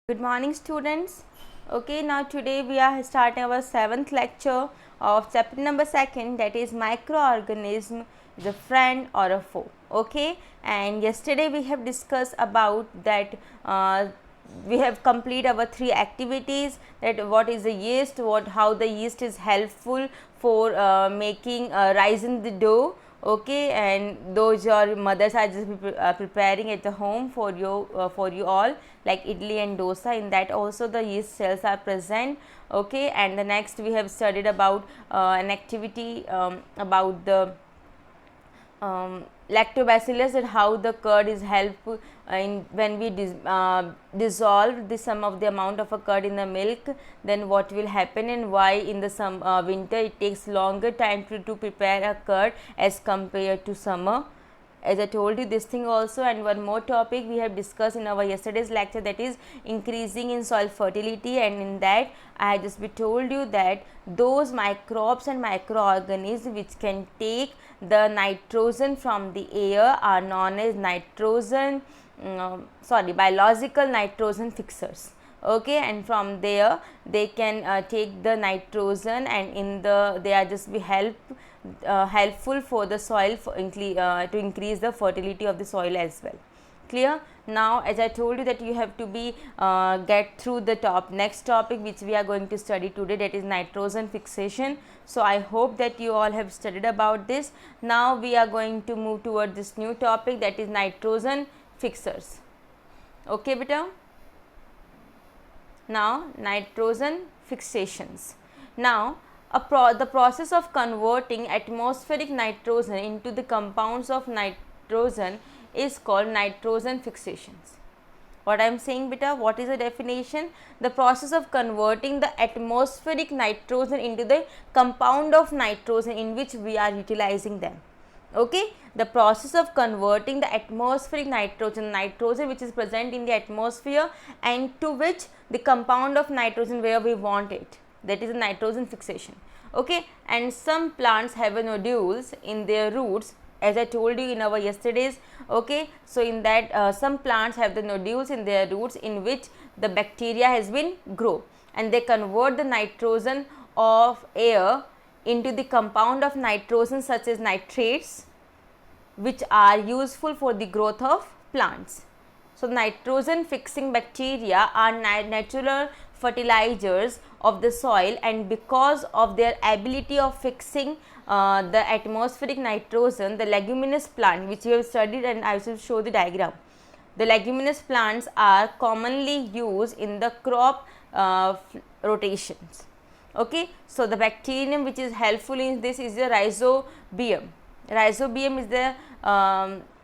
Good morning, students. Okay, now today we are starting our 7th lecture of chapter number 2, that is microorganism is a friend or a foe. Okay, and yesterday we have discussed about that we have completed our 3 activities, that what is the yeast, how the yeast is helpful for making rising the dough. Okay, and those your mothers are just preparing at the home for you all, like idli and dosa. In that also the yeast cells are present. Okay, and the next we have studied about an activity about the lactobacillus, and how the curd is helpful in when we dissolve the some of the amount of a curd in the milk, then what will happen, and why in the winter it takes longer time to prepare a curd as compared to summer. As I told you this thing also, and one more topic we have discussed in our yesterday's lecture, that is increasing in soil fertility, and in that I have just told you that those microbes and microorganisms which can take the nitrogen from the air are known as biological nitrogen fixers. Okay, and from there they can take the nitrogen, and they are just be helpful for the soil to increase the fertility of the soil as well. Clear? Now as I told you that you have to be get through the next topic which we are going to study today, that is nitrogen fixation. So I hope that you all have studied about this. Now we are going to move toward this new topic, that is nitrogen fixers. Okay beta? Now nitrogen fixations. Now the process of converting atmospheric nitrogen into the compounds of nitrogen is called nitrogen fixations. What I am saying beta, what is the definition? The process of converting the atmospheric nitrogen into the compound of nitrogen in which we are utilizing them. Okay, the process of converting the atmospheric nitrogen which is present in the atmosphere, and to which the compound of nitrogen where we want it, that is a nitrogen fixation. Okay, and some plants have nodules in their roots, as I told you in our yesterday's. Okay, so in that some plants have the nodules in their roots in which the bacteria has been grow, and they convert the nitrogen of air into the compound of nitrogen such as nitrates, which are useful for the growth of plants. So nitrogen fixing bacteria are natural fertilizers of the soil, and because of their ability of fixing the atmospheric nitrogen, the leguminous plant, which we have studied, and I will show the diagram. The leguminous plants are commonly used in the crop rotations. Okay, so the bacterium which is helpful in this is the rhizobium. Rhizobium is the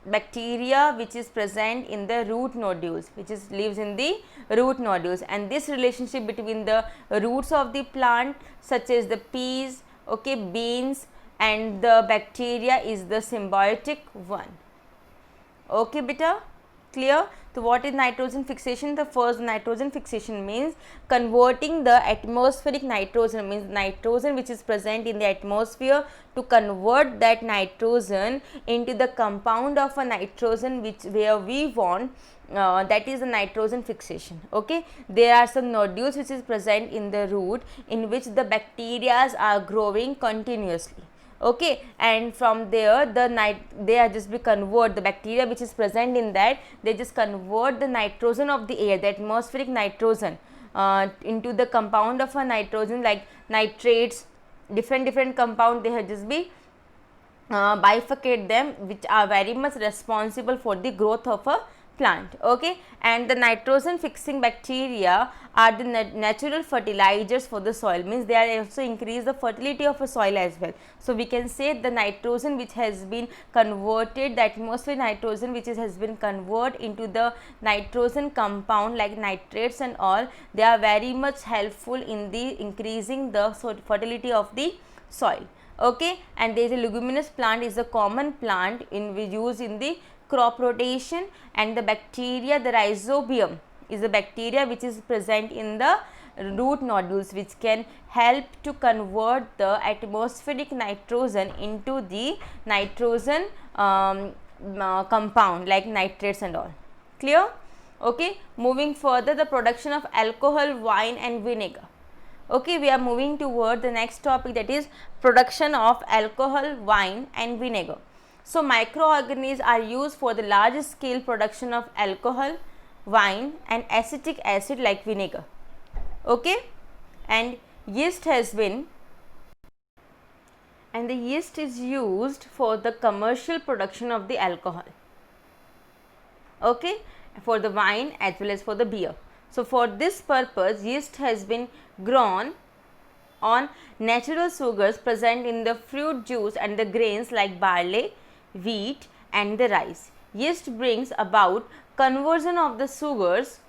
bacteria which is present in the root nodules, lives in the root nodules, and this relationship between the roots of the plant such as the peas, okay, beans, and the bacteria is the symbiotic one. Okay beta, clear? So what is nitrogen fixation? The first, nitrogen fixation means converting the atmospheric nitrogen, means nitrogen which is present in the atmosphere, to convert that nitrogen into the compound of a nitrogen where we want, that is the nitrogen fixation. Okay, there are some nodules which is present in the root in which the bacteria are growing continuously. Okay, and from there they are just convert the bacteria which is present in that, they just convert the nitrogen of the air, the atmospheric nitrogen, into the compound of a nitrogen, like nitrates, different compound. They have just bifurcate them, which are very much responsible for the growth of a plant. Okay, and the nitrogen fixing bacteria are the natural fertilizers for the soil, means they are also increase the fertility of a soil as well. So we can say the nitrogen which has been converted, the atmospheric nitrogen which has been converted into the nitrogen compound like nitrates and all, they are very much helpful in the increasing the fertility of the soil. Okay, and there is a leguminous plant, is a common plant we use in the crop rotation, and the bacteria, the rhizobium, is a bacteria which is present in the root nodules, which can help to convert the atmospheric nitrogen into the nitrogen compound like nitrates and all. Clear? Okay, moving further, the production of alcohol, wine and vinegar. Okay, we are moving toward the next topic, that is production of alcohol, wine and vinegar. So microorganisms are used for the large scale production of alcohol, wine and acetic acid like vinegar. Okay, and yeast the yeast is used for the commercial production of the alcohol. Okay, for the wine as well as for the beer. So for this purpose, yeast has been grown on natural sugars present in the fruit juice and the grains like barley, wheat and the rice. Yeast brings about conversion of the sugars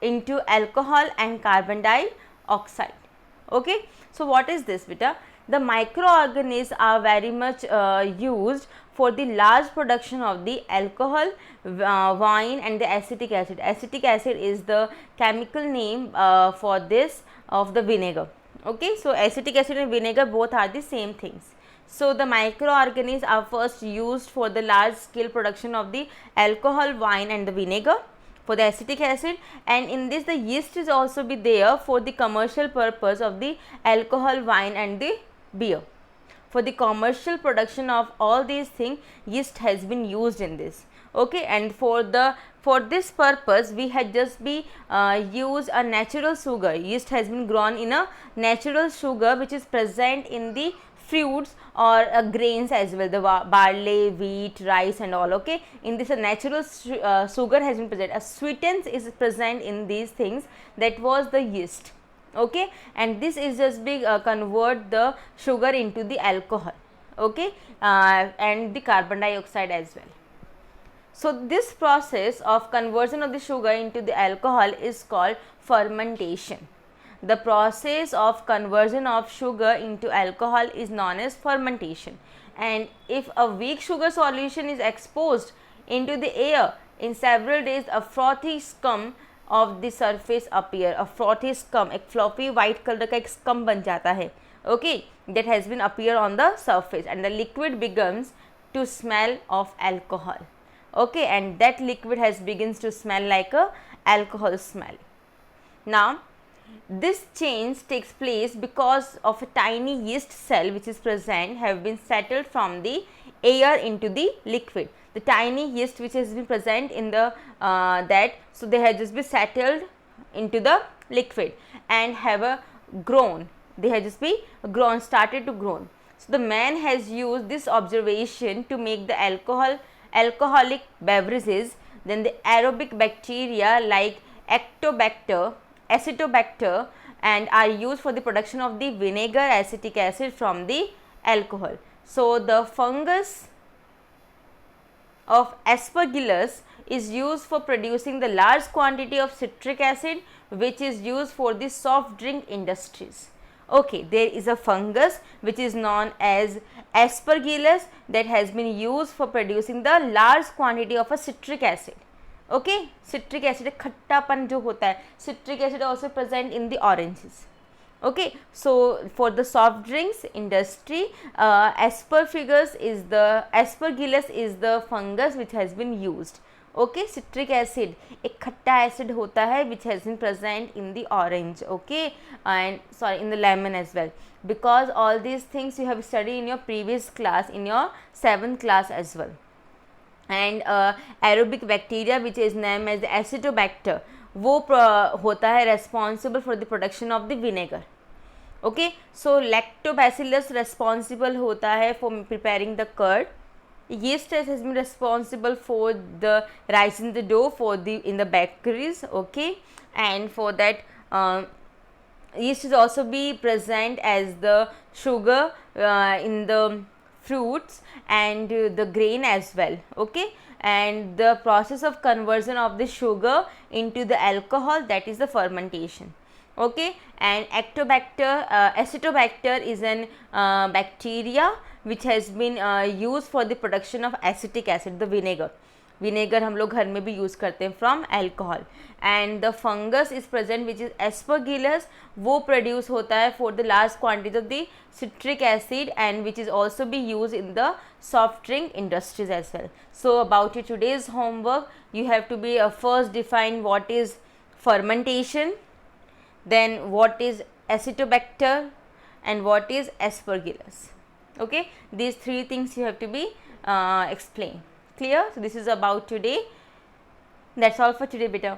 into alcohol and carbon dioxide. Okay, so what is this, beta? The microorganisms are very much used for the large production of the alcohol, wine and the acetic acid. Acetic acid is the chemical name for this of the vinegar. Okay, so acetic acid and vinegar both are the same things. So the microorganisms are first used for the large scale production of the alcohol, wine and the vinegar for the acetic acid, and in this the yeast is also be there for the commercial purpose of the alcohol, wine and the beer. For the commercial production of all these things, yeast has been used in this. Okay, and for this purpose we had just be use a natural sugar. Yeast has been grown in a natural sugar which is present in the fruits or grains as well, the barley, wheat, rice and all. Okay, in this a natural sugar has been present, a sweetness is present in these things, that was the yeast. Okay, and this is just big convert the sugar into the alcohol. Okay, and the carbon dioxide as well. So this process of conversion of the sugar into the alcohol is called fermentation. The process of conversion of sugar into alcohol is known as fermentation. And if a weak sugar solution is exposed into the air, in several days a frothy scum of the surface appear. A frothy scum, एक floppy white color का एक scum बन जाता है. Okay, that has been appear on the surface, and the liquid begins to smell of alcohol. Okay, and that liquid has begins to smell like a alcohol smell. Now this change takes place because of a tiny yeast cell which is present have been settled from the air into the liquid. The tiny yeast which has been present in the so they have just been settled into the liquid and have grown. They have just been started to grow. So the man has used this observation to make the alcoholic beverages. Then the aerobic bacteria like Acetobacter and are used for the production of the vinegar, acetic acid from the alcohol. So the fungus of Aspergillus is used for producing the large quantity of citric acid which is used for the soft drink industries. Okay, there is a fungus which is known as Aspergillus that has been used for producing the large quantity of a citric acid. Okay, citric acid खट्टापन जो होता है, citric acid also present in the oranges. Okay, so for the soft drinks industry, Aspergillus is the fungus which has been used. Okay, citric acid एक खट्टा acid होता है which has been present in the orange. Okay, and sorry, in the lemon as well, because all these things you have studied in your previous class, in your 7th class as well. And aerobic bacteria which is named as the Acetobacter, वो होता है responsible for the production of the vinegar. Okay, so lactobacillus responsible होता है for preparing the curd. Yeast has been responsible for the rising the dough for the in the bakeries. Okay, and for that yeast is also be present as the sugar in the fruits and the grain as well. Okay, and the process of conversion of the sugar into the alcohol, that is the fermentation. Okay, and Acetobacter is an bacteria which has been used for the production of acetic acid, the vinegar. Vinegar हम लोग घर में भी use करते हैं from alcohol. And the fungus is present which is Aspergillus, वो produce होता है for the large quantity of the citric acid and which is also be used in the soft drink industries as well. So about your today's homework, you have to be first define what is fermentation, then what is acetobacter and what is aspergillus. Okay, these three things you have to be explain. Clear? So this is about today. That's all for today, beta.